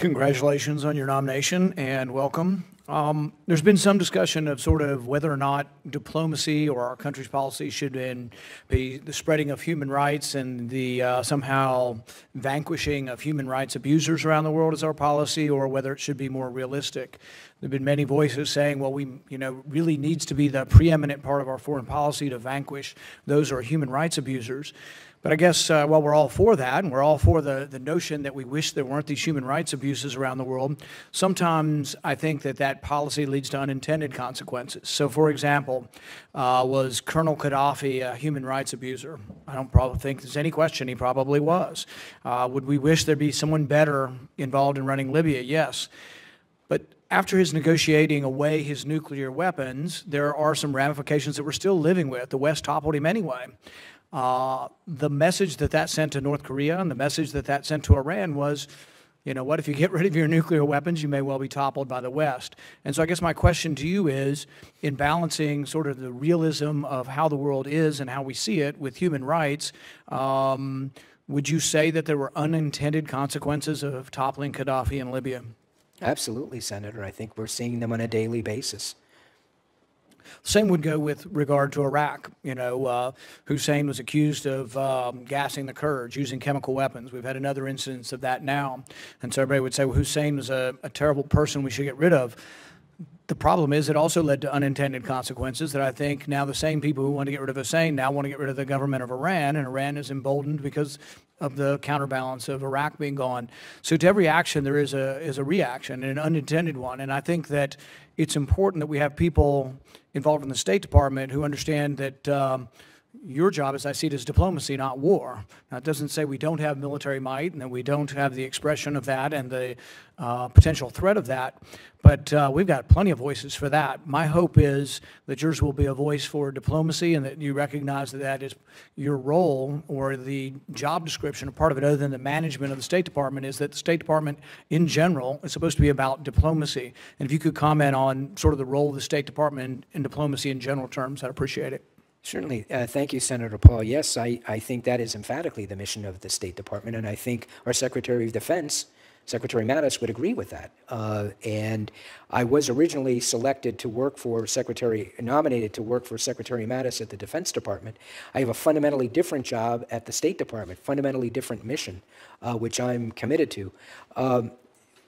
Congratulations on your nomination and welcome. There's been some discussion of sort of whether or not diplomacy or our country's policy should be the spreading of human rights and the somehow vanquishing of human rights abusers around the world as our policy, or whether it should be more realistic. There have been many voices saying, well, really needs to be the preeminent part of our foreign policy to vanquish those who are human rights abusers. But I guess while we're all for that, and we're all for the notion that we wish there weren't these human rights abuses around the world, sometimes I think that policy leads to unintended consequences. So, for example, was Colonel Gaddafi a human rights abuser? I don't probably think there's any question he probably was. Would we wish there'd be someone better involved in running Libya? Yes. But after his negotiating away his nuclear weapons, there are some ramifications that we're still living with. The West toppled him anyway. The message that sent to North Korea and the message that sent to Iran was, you know what, if you get rid of your nuclear weapons, you may well be toppled by the West. And so I guess my question to you is, in balancing sort of the realism of how the world is and how we see it with human rights, would you say that there were unintended consequences of toppling Gaddafi in Libya? Absolutely, Senator. I think we're seeing them on a daily basis. Same would go with regard to Iraq. You know, Hussein was accused of gassing the Kurds, using chemical weapons. We've had another instance of that now. And so everybody would say, well, Hussein was a terrible person we should get rid of. The problem is it also led to unintended consequences that I think now the same people who want to get rid of Hussein now want to get rid of the government of Iran, and Iran is emboldened because of the counterbalance of Iraq being gone. So to every action there is a reaction, an unintended one. And I think that it's important that we have people involved in the State Department who understand that your job, as I see it, is diplomacy, not war. Now, it doesn't say we don't have military might and that we don't have the expression of that and the potential threat of that, but we've got plenty of voices for that. My hope is that yours will be a voice for diplomacy and that you recognize that is your role, or the job description, or part of it other than the management of the State Department, is that the State Department in general is supposed to be about diplomacy. And if you could comment on sort of the role of the State Department in diplomacy in general terms, I'd appreciate it. Certainly. Thank you, Senator Paul. Yes, I think that is emphatically the mission of the State Department, and I think our Secretary of Defense, Secretary Mattis, would agree with that. And I was originally nominated to work for Secretary Mattis at the Defense Department. I have a fundamentally different job at the State Department, fundamentally different mission, which I'm committed to.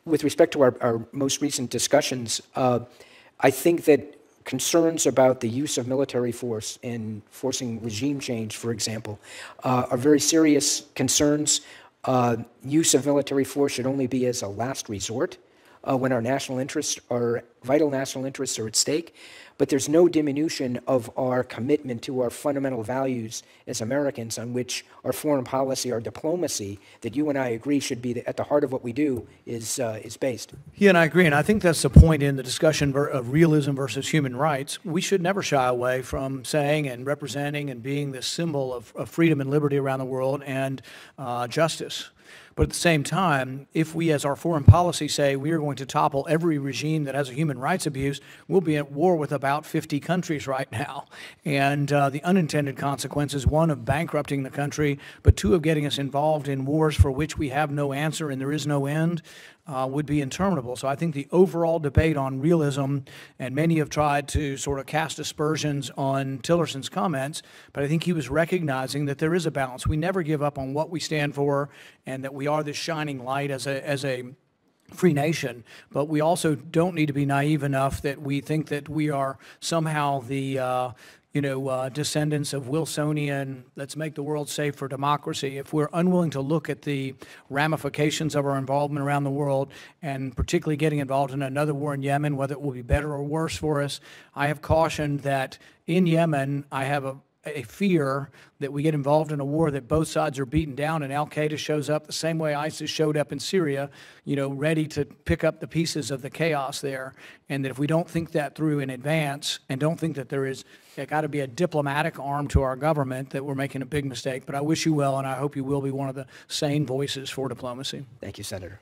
With respect to our most recent discussions, I think that concerns about the use of military force in forcing regime change, for example, are very serious concerns. Use of military force should only be as a last resort when our national interests, our vital national interests, are at stake. But there's no diminution of our commitment to our fundamental values as Americans, on which our foreign policy, our diplomacy, that you and I agree should be at the heart of what we do, is based. Yeah, and I agree. And I think that's the point in the discussion of realism versus human rights. We should never shy away from saying and representing and being the symbol of freedom and liberty around the world and justice. But at the same time, if we, as our foreign policy, say we are going to topple every regime that has a human rights abuse, we'll be at war with about 50 countries right now. And the unintended consequences, one, of bankrupting the country, but two, of getting us involved in wars for which we have no answer and there is no end, would be interminable. So I think the overall debate on realism, and many have tried to sort of cast aspersions on Tillerson's comments, but I think he was recognizing that there is a balance. We never give up on what we stand for and that we are this shining light as a free nation, but we also don't need to be naive enough that we think that we are somehow the descendants of Wilsonian, let's make the world safe for democracy. If we're unwilling to look at the ramifications of our involvement around the world, and particularly getting involved in another war in Yemen, whether it will be better or worse for us, I have cautioned that in Yemen, I have a fear that we get involved in a war that both sides are beaten down and Al-Qaeda shows up the same way ISIS showed up in Syria, ready to pick up the pieces of the chaos there. And that if we don't think that through in advance and don't think that there got to be a diplomatic arm to our government, that we're making a big mistake. But I wish you well, and I hope you will be one of the sane voices for diplomacy. Thank you, Senator.